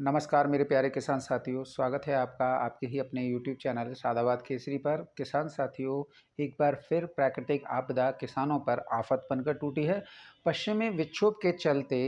नमस्कार मेरे प्यारे किसान साथियों, स्वागत है आपका आपके ही अपने YouTube चैनल सादाबाद केसरी पर। किसान साथियों, एक बार फिर प्राकृतिक आपदा किसानों पर आफत बनकर टूटी है। पश्चिमी विक्षोभ के चलते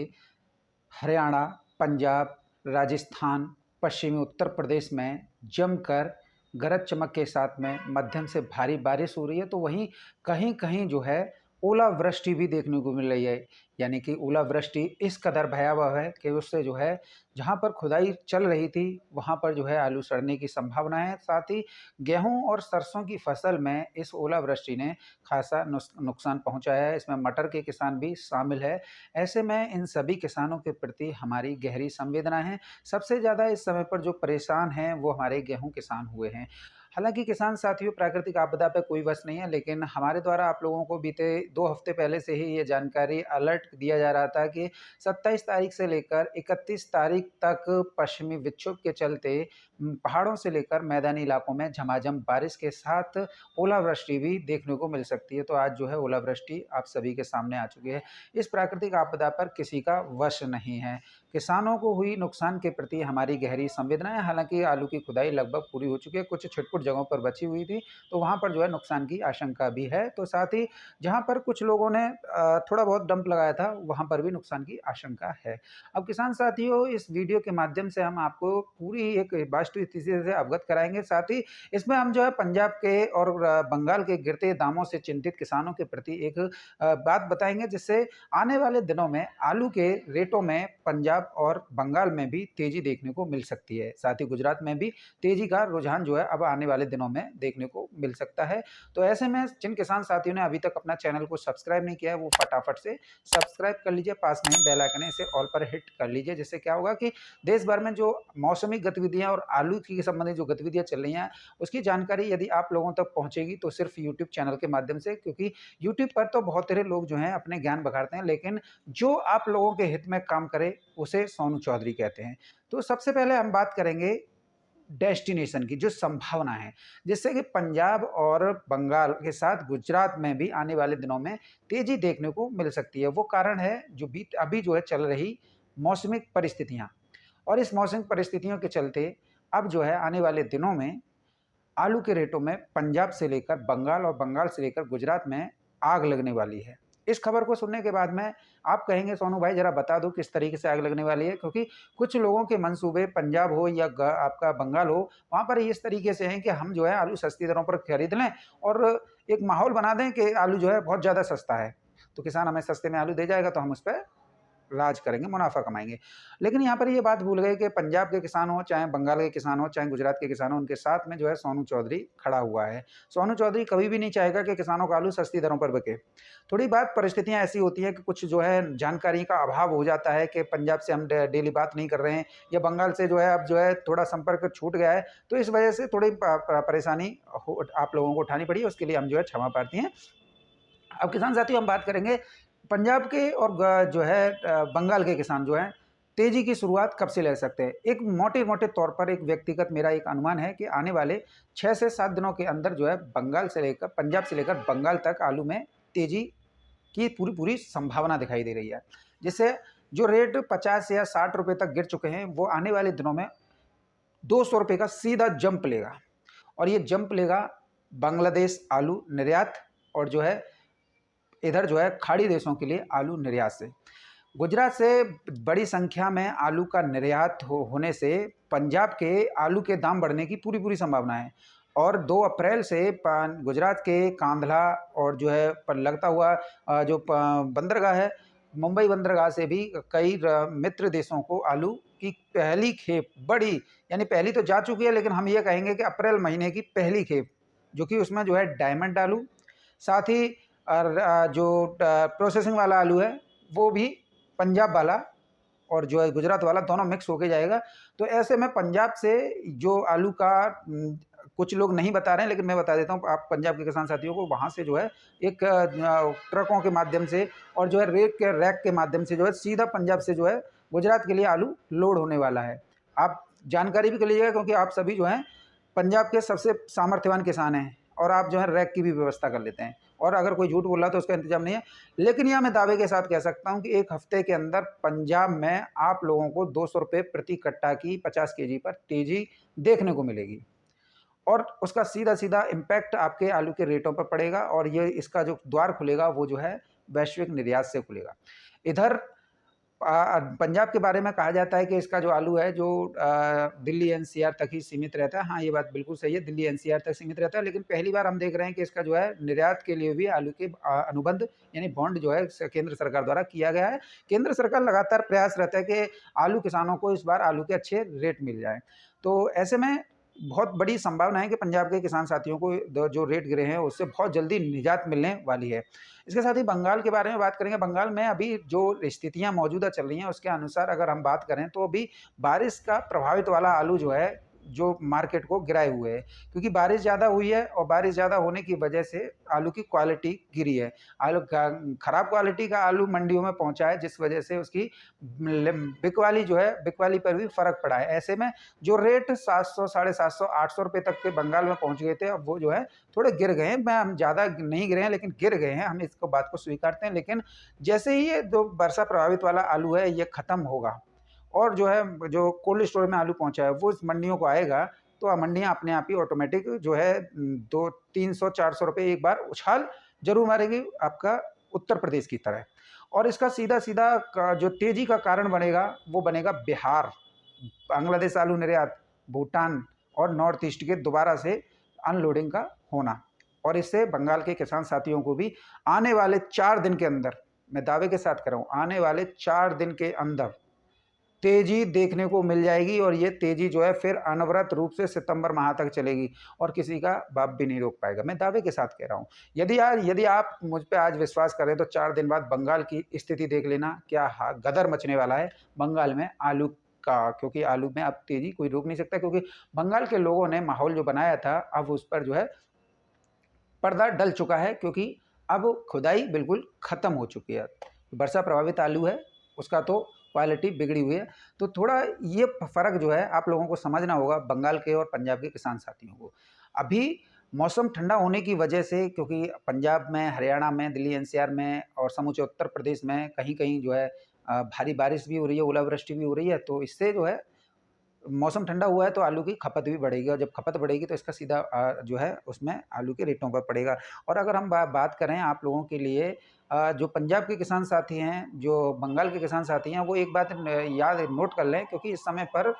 हरियाणा, पंजाब, राजस्थान, पश्चिमी उत्तर प्रदेश में जमकर गरज चमक के साथ में मध्यम से भारी बारिश हो रही है। तो वहीं कहीं-कहीं जो है ओलावृष्टि भी देखने को मिल रही है। यानी कि ओलावृष्टि इस कदर भयावह है कि उससे जो है जहाँ पर खुदाई चल रही थी वहाँ पर जो है आलू सड़ने की संभावना है। साथ ही गेहूँ और सरसों की फसल में इस ओलावृष्टि ने खासा नुकसान पहुँचाया है। इसमें मटर के किसान भी शामिल है। ऐसे में इन सभी किसानों के प्रति हमारी गहरी संवेदना है। सबसे ज़्यादा इस समय पर जो परेशान हैं वो हमारे गेहूँ किसान हुए हैं। हालाँकि किसान साथियों, प्राकृतिक आपदा पे कोई वश नहीं है, लेकिन हमारे द्वारा आप लोगों को बीते 2 हफ्ते पहले से ही ये जानकारी अलर्ट दिया जा रहा था कि 27 तारीख से लेकर 31 तारीख तक पश्चिमी विक्षोभ के चलते पहाड़ों से लेकर मैदानी इलाकों में झमाझम बारिश के साथ ओलावृष्टि भी देखने को मिल सकती है। तो आज जो है ओलावृष्टि आप सभी के सामने आ चुकी है। इस प्राकृतिक आपदा पर किसी का वश नहीं है। किसानों को हुई नुकसान के प्रति हमारी गहरी संवेदना है। हालाँकि आलू की खुदाई लगभग पूरी हो चुकी है, कुछ छिटपुट जगहों पर बची हुई थी, तो वहाँ पर जो है नुकसान की आशंका भी है। तो साथ ही जहाँ पर कुछ लोगों ने थोड़ा बहुत डंप लगाया था, वहाँ पर भी नुकसान की आशंका है। अब किसान साथियों, इस वीडियो के माध्यम से हम आपको पूरी एक वास्तविक स्थिति से अवगत कराएँगे। साथ ही इसमें हम जो है पंजाब के और बंगाल के गिरते दामों से चिंतित किसानों के प्रति एक बात बताएँगे, जिससे आने वाले दिनों में आलू के रेटों में पंजाब और बंगाल में भी तेज़ी देखने को मिल सकती है। साथ ही गुजरात में भी तेज़ी का रुझान जो है अब आने वाले दिनों में देखने को मिल सकता है। तो ऐसे में जिन किसान साथियों ने अभी तक अपना चैनल को सब्सक्राइब नहीं किया है, वो फटाफट से सब्सक्राइब कर लीजिए। पास में ही बेल आइकन है, इसे ऑल पर हिट कर लीजिए। जिससे क्या होगा कि देश भर में जो मौसमी गतिविधियाँ और आलू की संबंधित जो गतिविधियाँ चल रही हैं, उसकी जानकारी यदि आप लोगों तक पहुँचेगी तो सिर्फ यूट्यूब चैनल के माध्यम से। क्योंकि यूट्यूब पर तो बहुत सारे लोग जो हैं अपने ज्ञान बखारते हैं, लेकिन जो आप लोगों के हित में काम करे उसे सोनू चौधरी कहते हैं। तो सबसे पहले हम बात करेंगे डेस्टिनेशन की, जो संभावना है, जिससे कि पंजाब और बंगाल के साथ गुजरात में भी आने वाले दिनों में तेजी देखने को मिल सकती है। वो कारण है जो अभी जो है चल रही मौसमी परिस्थितियाँ, और इस मौसमी परिस्थितियों के चलते अब जो है आने वाले दिनों में आलू के रेटों में पंजाब से लेकर बंगाल और बंगाल से लेकर गुजरात में आग लगने वाली है। इस खबर को सुनने के बाद में आप कहेंगे, सोनू भाई ज़रा बता दो किस तरीके से आग लगने वाली है, क्योंकि कुछ लोगों के मंसूबे पंजाब हो या आपका बंगाल हो, वहाँ पर इस तरीके से हैं कि हम जो है आलू सस्ती दरों पर खरीद लें और एक माहौल बना दें कि आलू जो है बहुत ज़्यादा सस्ता है, तो किसान हमें सस्ते में आलू दे जाएगा तो हम उस पर राज करेंगे, मुनाफ़ा कमाएँगे। लेकिन यहाँ पर ये बात भूल गए कि पंजाब के किसान हों, चाहे बंगाल के किसान हों, चाहे गुजरात के किसान हों, उनके साथ में जो है सोनू चौधरी खड़ा हुआ है। सोनू चौधरी कभी भी नहीं चाहेगा कि किसानों का आलू सस्ती दरों पर बिके। थोड़ी बात परिस्थितियाँ ऐसी होती हैं कि कुछ जो है जानकारी का अभाव हो जाता है कि पंजाब से हम डेली बात नहीं कर रहे हैं, या बंगाल से जो है अब जो है थोड़ा संपर्क छूट गया है, तो इस वजह से थोड़ी परेशानी आप लोगों को उठानी पड़ी है, उसके लिए हम जो है क्षमा प्रार्थी हैं। अब किसान साथियों, हम बात करेंगे पंजाब के और जो है बंगाल के किसान जो हैं तेजी की शुरुआत कब से ले सकते हैं। एक मोटे-मोटे तौर पर एक व्यक्तिगत मेरा एक अनुमान है कि आने वाले 6 से 7 दिनों के अंदर जो है पंजाब से लेकर बंगाल तक आलू में तेजी की पूरी संभावना दिखाई दे रही है। जिससे जो रेट 50 या 60 रुपये तक गिर चुके हैं, वो आने वाले दिनों में 200 रुपये का सीधा जंप लेगा, और ये जंप लेगा बांग्लादेश आलू निर्यात और जो है इधर जो है खाड़ी देशों के लिए आलू निर्यात से। गुजरात से बड़ी संख्या में आलू का निर्यात होने से पंजाब के आलू के दाम बढ़ने की पूरी संभावना है। और 2 अप्रैल से गुजरात के कांधला और जो है पर लगता हुआ जो बंदरगाह है, मुंबई बंदरगाह से भी कई मित्र देशों को आलू की पहली खेप बड़ी, यानी पहली तो जा चुकी है, लेकिन हम ये कहेंगे कि अप्रैल महीने की पहली खेप, जो कि उसमें जो है डायमंड आलू, साथ ही और जो प्रोसेसिंग वाला आलू है वो भी पंजाब वाला और जो है गुजरात वाला, दोनों मिक्स होके जाएगा। तो ऐसे में पंजाब से जो आलू का कुछ लोग नहीं बता रहे हैं, लेकिन मैं बता देता हूँ आप पंजाब के किसान साथियों को, वहाँ से जो है एक ट्रकों के माध्यम से और जो है रैक के माध्यम से जो है सीधा पंजाब से जो है गुजरात के लिए आलू लोड होने वाला है। आप जानकारी भी कर लीजिएगा, क्योंकि आप सभी जो हैं पंजाब के सबसे सामर्थ्यवान किसान हैं और आप जो है रैक की भी व्यवस्था कर लेते हैं, और अगर कोई झूठ बोल रहा है तो उसका इंतजाम नहीं है। लेकिन यह मैं दावे के साथ कह सकता हूं कि एक हफ्ते के अंदर पंजाब में आप लोगों को 200 रुपये प्रति कट्टा की 50 केजी पर तेजी देखने को मिलेगी और उसका सीधा सीधा इम्पैक्ट आपके आलू के रेटों पर पड़ेगा और ये इसका जो द्वार खुलेगा वो जो है वैश्विक निर्यात से खुलेगा। इधर पंजाब के बारे में कहा जाता है कि इसका जो आलू है जो दिल्ली एनसीआर तक ही सीमित रहता है। हाँ, ये बात बिल्कुल सही है, दिल्ली एनसीआर तक सीमित रहता है, लेकिन पहली बार हम देख रहे हैं कि इसका जो है निर्यात के लिए भी आलू के अनुबंध यानी बॉन्ड जो है केंद्र सरकार द्वारा किया गया है। केंद्र सरकार लगातार प्रयास रहता है कि आलू किसानों को इस बार आलू के अच्छे रेट मिल जाए। तो ऐसे में बहुत बड़ी संभावना है कि पंजाब के किसान साथियों को जो रेट गिरे हैं उससे बहुत जल्दी निजात मिलने वाली है। इसके साथ ही बंगाल के बारे में बात करेंगे। बंगाल में अभी जो स्थितियां मौजूदा चल रही हैं उसके अनुसार अगर हम बात करें तो अभी बारिश का प्रभावित वाला आलू जो है जो मार्केट को गिराए हुए है, क्योंकि बारिश ज़्यादा हुई है और बारिश ज़्यादा होने की वजह से आलू की क्वालिटी गिरी है। आलू खराब क्वालिटी का आलू मंडियों में पहुंचा है, जिस वजह से उसकी बिकवाली जो है बिकवाली पर भी फर्क पड़ा है। ऐसे में जो रेट 700, 750, 800 रुपये तक के बंगाल में पहुंच गए थे, अब वो जो है थोड़े गिर गए हैं। मैं हम ज़्यादा नहीं गिरे हैं लेकिन गिर गए हैं, हम इसको बात को स्वीकारते हैं। लेकिन जैसे ही ये जो वर्षा प्रभावित वाला आलू है ये ख़त्म होगा और जो है जो कोल्ड स्टोर में आलू पहुंचा है वो इस मंडियों को आएगा, तो मंडियां अपने आप ही ऑटोमेटिक जो है 200-300-400 रुपये एक बार उछाल जरूर मारेगी आपका उत्तर प्रदेश की तरह। और इसका सीधा सीधा जो तेजी का कारण बनेगा वो बनेगा बिहार, बांग्लादेश आलू निर्यात, भूटान और नॉर्थ ईस्ट के दोबारा से अनलोडिंग का होना। और इससे बंगाल के किसान साथियों को भी आने वाले 4 दिन के अंदर, मैं दावे के साथ कर रहा हूँ, आने वाले 4 दिन के अंदर तेजी देखने को मिल जाएगी। और ये तेजी जो है फिर अनवरत रूप से सितंबर माह तक चलेगी और किसी का बाप भी नहीं रोक पाएगा, मैं दावे के साथ कह रहा हूँ। यदि आप मुझ पे आज विश्वास करें तो 4 दिन बाद बंगाल की स्थिति देख लेना, क्या गदर मचने वाला है बंगाल में आलू का, क्योंकि आलू में अब तेजी कोई रोक नहीं सकता, क्योंकि बंगाल के लोगों ने माहौल जो बनाया था अब उस पर जो है पर्दा डल चुका है, क्योंकि अब खुदाई बिल्कुल ख़त्म हो चुकी है। वर्षा प्रभावित आलू है, उसका तो क्वालिटी बिगड़ी हुई है। तो थोड़ा ये फ़र्क जो है आप लोगों को समझना होगा, बंगाल के और पंजाब के किसान साथियों को। अभी मौसम ठंडा होने की वजह से, क्योंकि पंजाब में, हरियाणा में, दिल्ली एनसीआर में और समूचे उत्तर प्रदेश में कहीं-कहीं जो है भारी बारिश भी हो रही है, ओलावृष्टि भी हो रही है, तो इससे जो है मौसम ठंडा हुआ है तो आलू की खपत भी बढ़ेगी और जब खपत बढ़ेगी तो इसका सीधा जो है उसमें आलू के रेटों पर पड़ेगा। और अगर हम बात करें आप लोगों के लिए, जो पंजाब के किसान साथी हैं, जो बंगाल के किसान साथी हैं, वो एक बात याद नोट कर लें, क्योंकि इस समय पर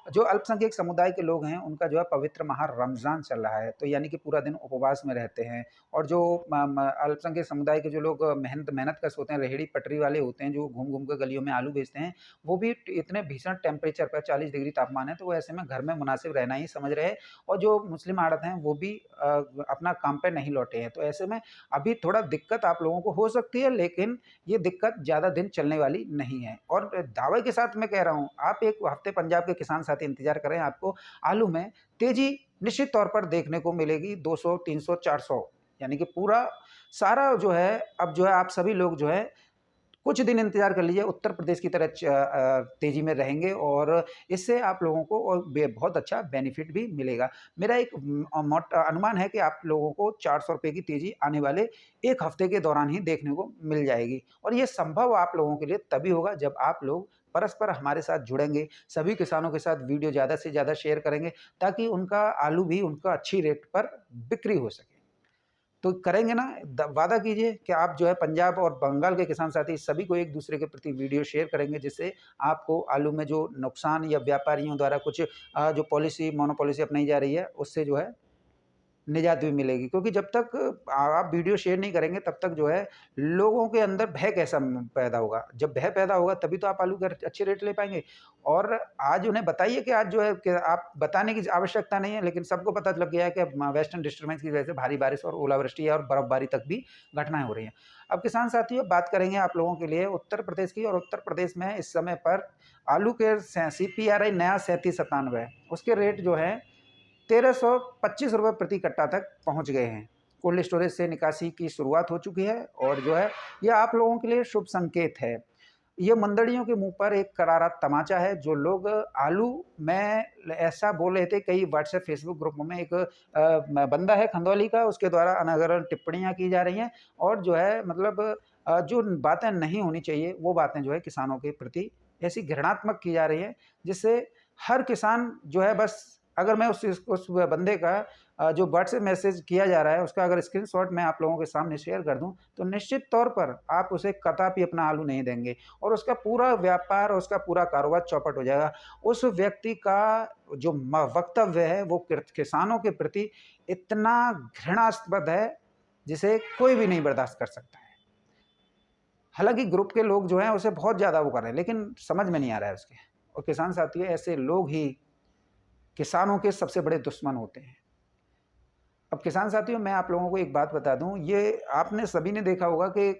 जो अल्पसंख्यक समुदाय के लोग हैं उनका जो है पवित्र माह रमज़ान चल रहा है, तो यानी कि पूरा दिन उपवास में रहते हैं। और जो अल्पसंख्यक समुदाय के जो लोग मेहनत कश होते हैं, रेहड़ी पटरी वाले होते हैं, जो घूम कर गलियों में आलू बेचते हैं, वो भी इतने भीषण टेम्परेचर पर 40 डिग्री तापमान है, तो वो ऐसे में घर में मुनासिब रहना ही समझ रहे हैं। और जो मुस्लिम आड़त हैं वो भी अपना काम पर नहीं लौटे हैं, तो ऐसे में अभी थोड़ा दिक्कत आप लोगों को हो सकती है, लेकिन ये दिक्कत ज़्यादा दिन चलने वाली नहीं है। और दावे के साथ मैं कह रहा हूँ, आप एक हफ्ते पंजाब के किसान साथी इंतजार करें, आपको आलू में तेजी निश्चित तौर पर देखने को मिलेगी। 200, 300, 400 यानी कि पूरा सारा जो है, अब जो है आप सभी लोग जो है कुछ दिन इंतजार कर लीजिए, उत्तर प्रदेश की तरह तेजी में रहेंगे और इससे आप लोगों को और बहुत अच्छा बेनिफिट भी मिलेगा। मेरा एक अनुमान है कि आप लोगों को 400 रुपये की तेजी आने वाले 1 हफ्ते के दौरान ही देखने को मिल जाएगी। और ये संभव आप लोगों के लिए तभी होगा जब आप लोग परस्पर हमारे साथ जुड़ेंगे, सभी किसानों के साथ वीडियो ज़्यादा से ज़्यादा शेयर करेंगे, ताकि उनका आलू भी उनका अच्छी रेट पर बिक्री हो सके। तो करेंगे ना, वादा कीजिए कि आप जो है पंजाब और बंगाल के किसान साथी सभी को एक दूसरे के प्रति वीडियो शेयर करेंगे, जिससे आपको आलू में जो नुकसान या व्यापारियों द्वारा कुछ जो पॉलिसी मोनोपॉलिसी अपनाई जा रही है उससे जो है निजात भी मिलेगी। क्योंकि जब तक आप वीडियो शेयर नहीं करेंगे तब तक जो है लोगों के अंदर भय कैसा पैदा होगा, जब भय पैदा होगा तभी तो आप आलू के अच्छे रेट ले पाएंगे। और आज उन्हें बताइए कि आज जो है कि आप बताने की आवश्यकता नहीं है, लेकिन सबको पता लग गया है कि वेस्टर्न डिस्टर्बेंस की वजह से भारी बारिश और ओलावृष्टि और बर्फबारी तक भी घटनाएं हो रही हैं। अब किसान साथियों, बात करेंगे आप लोगों के लिए उत्तर प्रदेश की, और उत्तर प्रदेश में इस समय पर आलू के CPRI नया 3797 उसके रेट जो है 1325 रुपये प्रति कट्टा तक पहुंच गए हैं। कोल्ड स्टोरेज से निकासी की शुरुआत हो चुकी है और जो है यह आप लोगों के लिए शुभ संकेत है। ये मंदड़ियों के मुंह पर एक करारा तमाचा है। जो लोग आलू में ऐसा बोल रहे थे, कई व्हाट्सएप फेसबुक ग्रुप में एक बंदा है खंदौली का, उसके द्वारा अनावरण टिप्पणियां की जा रही हैं और जो है मतलब जो बातें नहीं होनी चाहिए वो बातें जो है किसानों के प्रति ऐसी घृणात्मक की जा रही है, जिससे हर किसान जो है बस, अगर मैं उस बंदे का जो व्हाट्सएप मैसेज किया जा रहा है उसका अगर स्क्रीनशॉट मैं आप लोगों के सामने शेयर कर दूं तो निश्चित तौर पर आप उसे कदापि अपना आलू नहीं देंगे और उसका पूरा व्यापार, उसका पूरा कारोबार चौपट हो जाएगा। उस व्यक्ति का जो वक्तव्य है वो किसानों के प्रति इतना घृणास्पद है जिसे कोई भी नहीं बर्दाश्त कर सकता है। हालांकि ग्रुप के लोग जो हैं उसे बहुत ज़्यादा वो कर रहे हैं, लेकिन समझ में नहीं आ रहा है उसके। और किसान साथियों, ऐसे लोग ही किसानों के सबसे बड़े दुश्मन होते हैं। अब किसान साथियों, मैं आप लोगों को एक बात बता दूं, ये आपने सभी ने देखा होगा कि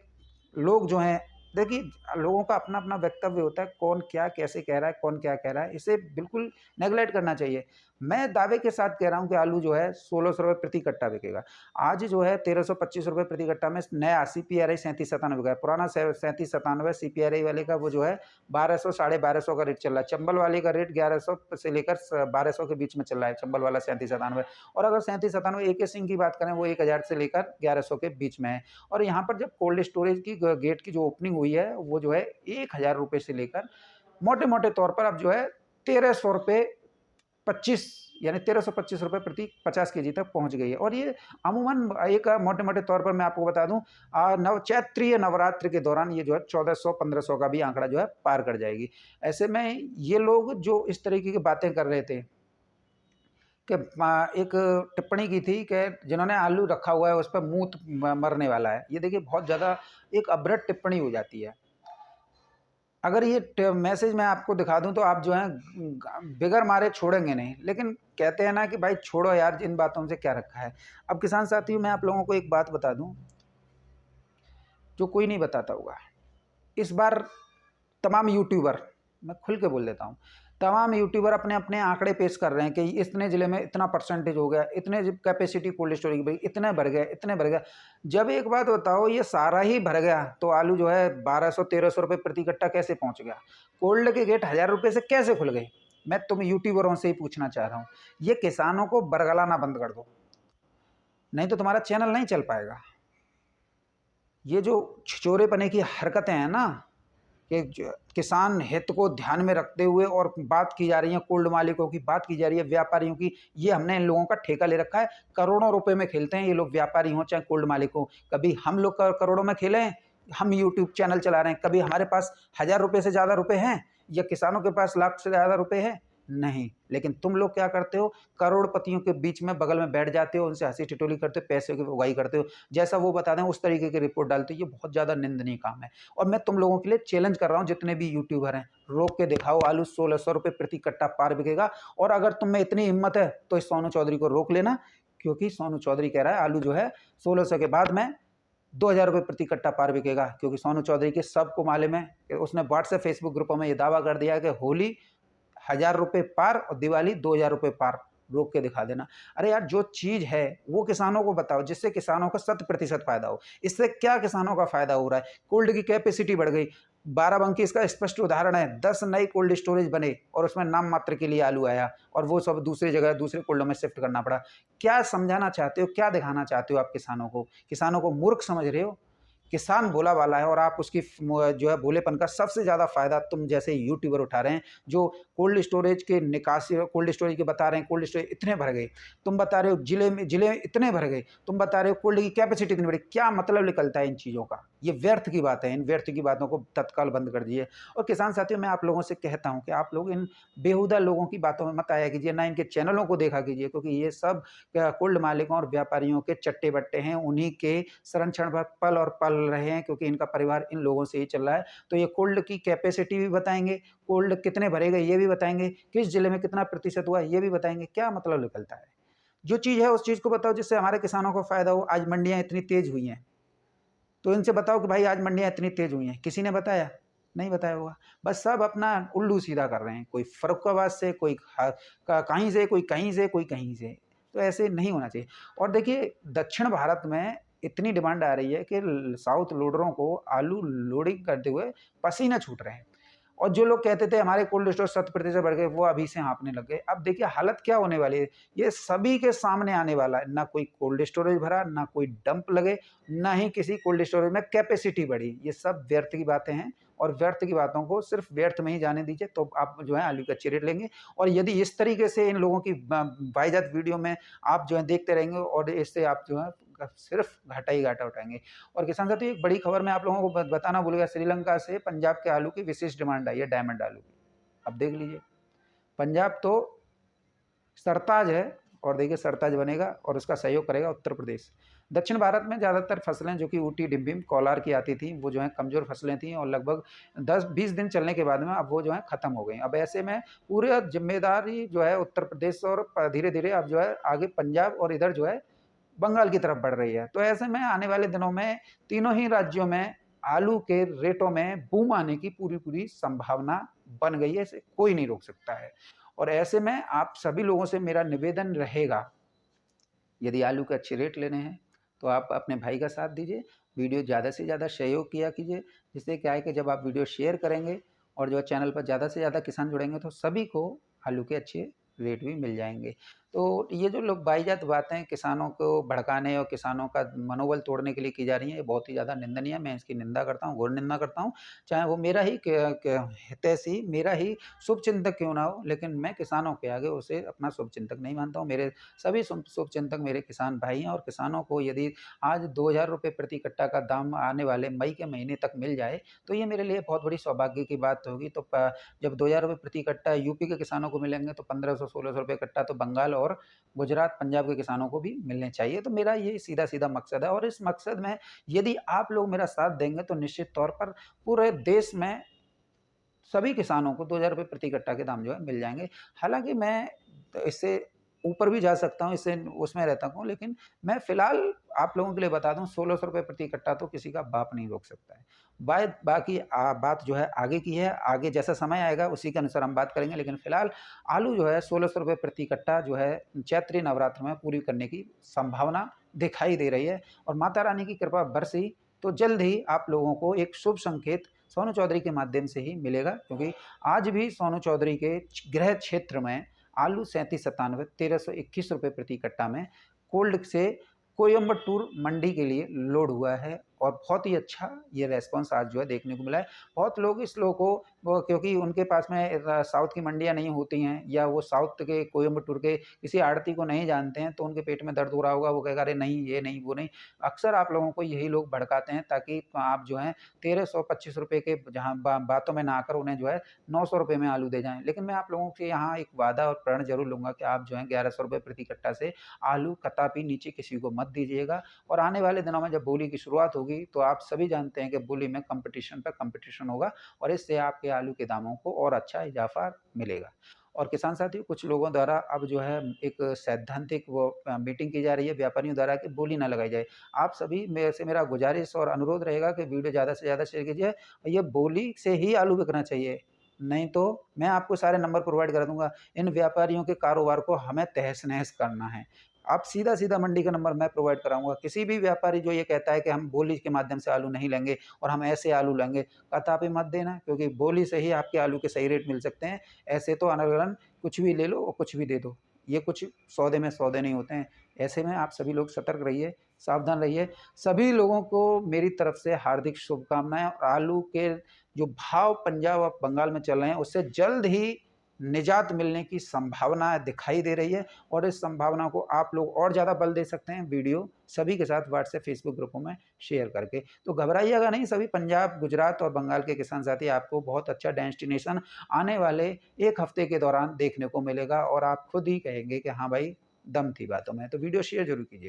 लोग जो हैं, देखिए लोगों का अपना अपना वक्तव्य होता है, कौन क्या कैसे कह रहा है, कौन क्या कह रहा है, इसे बिल्कुल नेगलेक्ट करना चाहिए। मैं दावे के साथ कह रहा हूं कि आलू जो है 1600 रुपये प्रति कट्टा बिकेगा। आज जो है 1325 रुपये प्रति कट्टा में नया CPRI 3797 का है। पुराना 3797 CPRI वाले का वो जो है 1200 1250 का रेट चल रहा है। चंबल वाले का रेट 1100 से लेकर 1200 के बीच में चल रहा है, चंबल वाला 3797। और अगर 3797 AK सिंह की बात करें वो 1000 से लेकर 1100 के बीच में है। और यहाँ पर जब कोल्ड स्टोरेज की गेट की जो ओपनिंग हुई है वो जो है 1000 रुपये से लेकर मोटे मोटे तौर पर अब जो है 1300 रुपये 25 यानी 1325 रुपये प्रति 50 kg तक पहुंच गई है। और ये अमूमन एक मोटे मोटे तौर पर मैं आपको बता दूं, चैत्रीय नवरात्र के दौरान ये जो है 1400-1500 का भी आंकड़ा जो है पार कर जाएगी। ऐसे में ये लोग जो इस तरीके की बातें कर रहे थे कि एक टिप्पणी की थी कि जिन्होंने आलू रखा हुआ है उस पर मूत मरने वाला है, ये देखिए बहुत ज़्यादा एक अभद्र टिप्पणी हो जाती है। अगर ये मैसेज मैं आपको दिखा दूं तो आप जो है बिगर मारे छोड़ेंगे नहीं, लेकिन कहते हैं ना कि भाई छोड़ो यार, इन बातों से क्या रखा है। अब किसान साथियों, मैं आप लोगों को एक बात बता दूं जो कोई नहीं बताता होगा। इस बार तमाम यूट्यूबर, मैं खुल के बोल देता हूँ, तमाम यूट्यूबर अपने अपने आंकड़े पेश कर रहे हैं कि इतने ज़िले में इतना परसेंटेज हो गया, इतने कैपेसिटी कोल्ड स्टोरेज की, इतने भर गया, इतने भर गया। जब एक बात बताओ, ये सारा ही भर गया तो आलू जो है 1200-1300 रुपये प्रति कट्टा कैसे पहुंच गया? कोल्ड के गेट 1000 रुपये से कैसे खुल गए? मैं तुम यूट्यूबरों से ही पूछना चाह रहा हूँ। ये किसानों को बरगलाना बंद कर दो, नहीं तो तुम्हारा चैनल नहीं चल पाएगा। ये जो छिचोरेपने की हरकतें हैं ना, कि किसान हित को ध्यान में रखते हुए और बात की जा रही है, कोल्ड मालिकों की बात की जा रही है, व्यापारियों की, ये हमने इन लोगों का ठेका ले रखा है। करोड़ों रुपए में खेलते हैं ये लोग, व्यापारी हों चाहे कोल्ड मालिक हो। कभी हम लोग करोड़ों में खेले हैं? हम यूट्यूब चैनल चला रहे हैं, कभी हमारे पास 1000 रुपये से ज़्यादा रुपए हैं या किसानों के पास लाख से ज़्यादा रुपए हैं? नहीं। लेकिन तुम लोग क्या करते हो, करोड़पतियों के बीच में बगल में बैठ जाते हो, उनसे हंसी टिटोली करते हो, पैसे की उगाही करते हो, जैसा वो बता दें उस तरीके की रिपोर्ट डालते हो। ये बहुत ज़्यादा निंदनीय काम है और मैं तुम लोगों के लिए चैलेंज कर रहा हूँ, जितने भी यूट्यूबर हैं, रोक के दिखाओ, आलू 1600 रुपये प्रति कट्टा पार बिकेगा। और अगर तुम में इतनी हिम्मत है तो इस सोनू चौधरी को रोक लेना, क्योंकि सोनू चौधरी कह रहा है आलू जो है 1600 के बाद में 2000 रुपये प्रति कट्टा पार बिकेगा। क्योंकि सोनू चौधरी के सबको मालूम है कि उसने व्हाट्सएप फेसबुक ग्रुपों में ये दावा कर दिया कि होली 1000 रुपये पार और दिवाली 2000 रुपये पार। रोक के दिखा देना। अरे यार, जो चीज़ है वो किसानों को बताओ, जिससे किसानों का 100% फायदा हो। इससे क्या किसानों का फायदा हो रहा है? कोल्ड की कैपेसिटी बढ़ गई। बाराबंकी इसका स्पष्ट उदाहरण है। 10 नई कोल्ड स्टोरेज बने और उसमें नाम मात्र के लिए आलू आया और वो सब दूसरी जगह दूसरे कोल्डों में शिफ्ट करना पड़ा। क्या समझाना चाहते हो, क्या दिखाना चाहते हो आप किसानों को? किसानों को मूर्ख समझ रहे हो? किसान भोला वाला है और आप उसकी जो है भोलेपन का सबसे ज़्यादा फायदा तुम जैसे यूट्यूबर उठा रहे हैं, जो कोल्ड स्टोरेज के निकासी, कोल्ड स्टोरेज के बता रहे हैं कोल्ड स्टोरेज इतने भर गए, तुम बता रहे हो जिले में इतने भर गए, तुम बता रहे हो कोल्ड की कैपेसिटी इतनी बड़ी। क्या मतलब निकलता है इन चीज़ों का? ये व्यर्थ की बात है। इन व्यर्थ की बातों को तत्काल बंद कर दीजिए। और किसान साथियों, मैं आप लोगों से कहता हूँ कि आप लोग इन बेहुदा लोगों की बातों में मत आया कीजिए, ना इनके चैनलों को देखा कीजिए, क्योंकि ये सब कोल्ड मालिकों और व्यापारियों के चट्टे बट्टे हैं। उन्हीं के संरक्षण पर पल और पल रहे हैं, क्योंकि इनका परिवार इन लोगों से ही चल रहा है। तो ये कोल्ड की कैपेसिटी भी बताएंगे, कोल्ड कितने भरेगा ये भी बताएंगे, किस जिले में कितना प्रतिशत हुआ ये भी बताएंगे। क्या मतलब निकलता है? जो चीज़ है उस चीज़ को बताओ जिससे हमारे किसानों को फायदा हो। आज मंडियां इतनी तेज हुई हैं तो इनसे बताओ कि भाई आज मंडियां इतनी तेज हुई हैं। किसी ने बताया? नहीं बताया होगा। बस सब अपना उल्लू सीधा कर रहे हैं, कोई फर्रुखाबाद से, कोई कहीं से, कोई कहीं से, कोई कहीं से। तो ऐसे नहीं होना चाहिए। और देखिए, दक्षिण भारत में इतनी डिमांड आ रही है कि साउथ लोडरों को आलू लोडिंग करते हुए पसीने छूट रहे हैं। और जो लोग कहते थे हमारे कोल्ड स्टोर 100% बढ़ गए, वो अभी से हाँफने लग गए। अब देखिए हालत क्या होने वाली है, ये सभी के सामने आने वाला है। ना कोई कोल्ड स्टोरेज भरा, ना कोई डंप लगे, ना ही किसी कोल्ड स्टोरेज में कैपेसिटी बढ़ी। ये सब व्यर्थ की बातें हैं और व्यर्थ की बातों को सिर्फ व्यर्थ में ही जाने दीजिए, तो आप जो है आलू के अच्छे रेट लेंगे। और यदि इस तरीके से इन लोगों की वाहियात वीडियो में आप जो है देखते रहेंगे और इससे आप जो है सिर्फ घाटा ही घाटा उठाएंगे। और किसान साथियों, एक बड़ी खबर मैं आप लोगों को बताना भूल गया, श्रीलंका से पंजाब के आलू की विशेष डिमांड आई है, डायमंड आलू की। अब देख लीजिए, पंजाब तो सरताज है और देखिए सरताज बनेगा और उसका सहयोग करेगा उत्तर प्रदेश। दक्षिण भारत में ज़्यादातर फसलें जो कि ऊटी, डिम्बिम, कोलार की आती थी, वो जो है कमज़ोर फसलें थीं और लगभग 10-20 दिन चलने के बाद में अब वो जो है ख़त्म हो गई। अब ऐसे में पूरी जिम्मेदारी जो है उत्तर प्रदेश और धीरे-धीरे अब जो है आगे पंजाब और इधर जो है बंगाल की तरफ बढ़ रही है। तो ऐसे में आने वाले दिनों में तीनों ही राज्यों में आलू के रेटों में बूम आने की पूरी-पूरी संभावना बन गई है, इसे कोई नहीं रोक सकता है। और ऐसे में आप सभी लोगों से मेरा निवेदन रहेगा, यदि आलू के अच्छे रेट लेने हैं तो आप अपने भाई का साथ दीजिए, वीडियो ज़्यादा से ज़्यादा सहयोग किया कीजिए। जिससे क्या है कि जब आप वीडियो शेयर करेंगे और जो है चैनल पर ज़्यादा से ज़्यादा किसान जुड़ेंगे तो सभी को आलू के अच्छे रेट भी मिल जाएंगे। तो ये जो लोग बाहियात बातें किसानों को भड़काने और किसानों का मनोबल तोड़ने के लिए की जा रही हैं, ये बहुत ही ज़्यादा निंदनीय है। मैं इसकी निंदा करता हूँ, घोर निंदा करता हूँ। चाहे वो मेरा ही हितैषी, मेरा ही शुभचिंतक क्यों ना हो, लेकिन मैं किसानों के आगे उसे अपना शुभचिंतक नहीं मानता हूँ। मेरे सभी शुभचिंतक मेरे किसान भाई हैं और किसानों को यदि आज 2000 रुपये प्रति कट्टा का दाम आने वाले मई के महीने तक मिल जाए तो ये मेरे लिए बहुत बड़ी सौभाग्य की बात होगी। तो जब 2000 रुपये प्रति कट्टा यूपी के किसानों को मिलेंगे तो 1500-1600 रुपये कट्टा तो बंगाल और गुजरात, पंजाब के किसानों को भी मिलने चाहिए। तो मेरा ये सीधा-सीधा मकसद है और इस मकसद में यदि आप लोग मेरा साथ देंगे तो निश्चित तौर पर पूरे देश में सभी किसानों को 2000 रुपये प्रति कट्टा के दाम जो है मिल जाएँगे। हालाँकि मैं इससे ऊपर भी जा सकता हूँ, इससे उसमें रहता हूँ, लेकिन मैं फ़िलहाल आप लोगों के लिए बता दूँ 1600 रुपये प्रति कट्टा तो किसी का बाप नहीं रोक सकता है। बाकी बात जो है आगे की है, आगे जैसा समय आएगा उसी के अनुसार हम बात करेंगे, लेकिन फ़िलहाल आलू जो है 1600 रुपये प्रति कट्टा जो है चैत्री नवरात्र में पूरी करने की संभावना दिखाई दे रही है। और माता रानी की कृपा बरसी तो जल्द ही आप लोगों को एक शुभ संकेत सोनू चौधरी के माध्यम से ही मिलेगा, क्योंकि आज भी सोनू चौधरी के गृह क्षेत्र में आलू 3797 1321 रुपये प्रति कट्टा में कोल्ड से कोयम्बटूर मंडी के लिए लोड हुआ है और बहुत ही अच्छा ये रेस्पॉन्स आज जो है देखने को मिला है। बहुत लोग इस लो को क्योंकि उनके पास में साउथ की मंडियाँ नहीं होती हैं या वो साउथ के कोयम्बटूर के किसी आड़ती को नहीं जानते हैं, तो उनके पेट में दर्द हो रहा होगा, वो कहेगा अरे नहीं, ये नहीं, वो नहीं। अक्सर आप लोगों को यही लोग भड़काते हैं ताकि आप जो है 1325 रुपये के जहाँ बातों में ना आकर उन्हें जो है 900 रुपये में आलू दे जाएँ। लेकिन मैं आप लोगों से यहाँ एक वादा और प्रण ज़रूर लूँगा कि आप जो है 1100 रुपये प्रति कट्टा से आलू कतई नीचे किसी को मत दीजिएगा। और आने वाले दिनों में जब बोली की शुरुआत होगी तो आप सभी जानते हैं कि बोली में कंपटीशन पे कंपटीशन होगा और इससे आपके आलू के दामों को और अच्छा इजाफा मिलेगा। और किसान साथियों, कुछ लोगों द्वारा अब जो है एक सैद्धांतिक वो मीटिंग की जा रही है व्यापारियों द्वारा कि बोली ना लगाई जाए। आप सभी में से मेरा गुजारिश और अनुरोध रहेगा कि वीडियो ज़्यादा से ज़्यादा शेयर कीजिए। ये बोली से ही आलू बिकना चाहिए, नहीं तो मैं आपको सारे नंबर प्रोवाइड करा दूँगा। इन व्यापारियों के कारोबार को हमें तहस-नहस करना है। आप सीधा-सीधा मंडी का नंबर मैं प्रोवाइड कराऊँगा। किसी भी व्यापारी जो ये कहता है कि हम बोली के माध्यम से आलू नहीं लेंगे और हम ऐसे आलू लेंगे, कतई मत देना, क्योंकि बोली से ही आपके आलू के सही रेट मिल सकते हैं। ऐसे तो अनर्गल कुछ भी ले लो और कुछ भी दे दो। ये कुछ सौदे में सौदे नहीं होते हैं। ऐसे में आप सभी लोग सतर्क रहिए, सावधान रहिए। सभी लोगों को मेरी तरफ से हार्दिक शुभकामनाएँ। और आलू के जो भाव पंजाब और बंगाल में चल रहे हैं उससे जल्द ही निजात मिलने की संभावना दिखाई दे रही है और इस संभावना को आप लोग और ज़्यादा बल दे सकते हैं वीडियो सभी के साथ व्हाट्सएप, फेसबुक ग्रुपों में शेयर करके। तो घबराइएगा नहीं, सभी पंजाब, गुजरात और बंगाल के किसान साथी, आपको बहुत अच्छा डेस्टिनेशन आने वाले 1 हफ्ते के दौरान देखने को मिलेगा और आप खुद ही कहेंगे कि हाँ भाई, दम थी बातों में। तो वीडियो शेयर ज़रूर कीजिएगा।